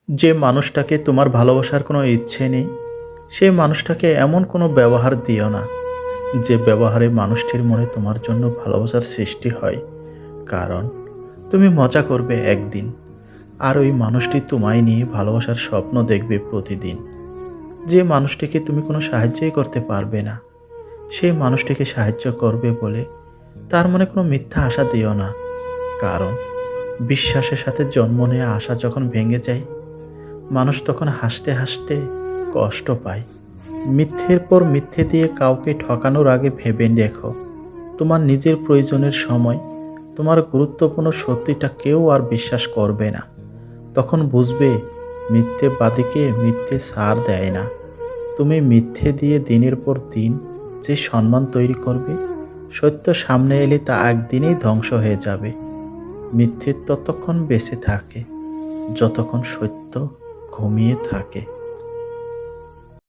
যে মানুষটাকে তোমার ভালোবাসার কোনো ইচ্ছে নেই, সেই মানুষটাকে এমন কোনো ব্যবহার দিও না, যে ব্যবহারে মানুষটির মনে তোমার জন্য ভালোবাসার সৃষ্টি হয়। কারণ তুমি মজা করবে একদিন, আর ওই মানুষটি তোমায় নিয়ে ভালোবাসার স্বপ্ন দেখবে প্রতিদিন। যে মানুষটিকে তুমি কোনো সাহায্যই করতে পারবে না, সেই মানুষটিকে সাহায্য করবে বলে তার মনে কোনো মিথ্যা আশা দিও না। কারণ বিশ্বাসের সাথে জন্ম নেওয়া আশা যখন ভেঙে যায়, মানুষ তখন হাসতে হাসতে কষ্ট পায়। মিথ্যের পর মিথ্যে দিয়ে কাউকে ঠকানোর আগে ভেবে দেখো, তোমার নিজের প্রয়োজনের সময় তোমার গুরুত্বপূর্ণ সত্যিটা কেউ আর বিশ্বাস করবে না। তখন বুঝবে মিথ্যেবাদীকে মিথ্যে ছাড় দেয় না। তুমি মিথ্যে দিয়ে দিনের পর দিন যে সম্মান তৈরি করবে, সত্য সামনে এলে তা একদিনেই ধ্বংস হয়ে যাবে। মিথ্যে ততক্ষণ বেঁচে থাকে যতক্ষণ সত্য ঘুমিয়ে থাকে।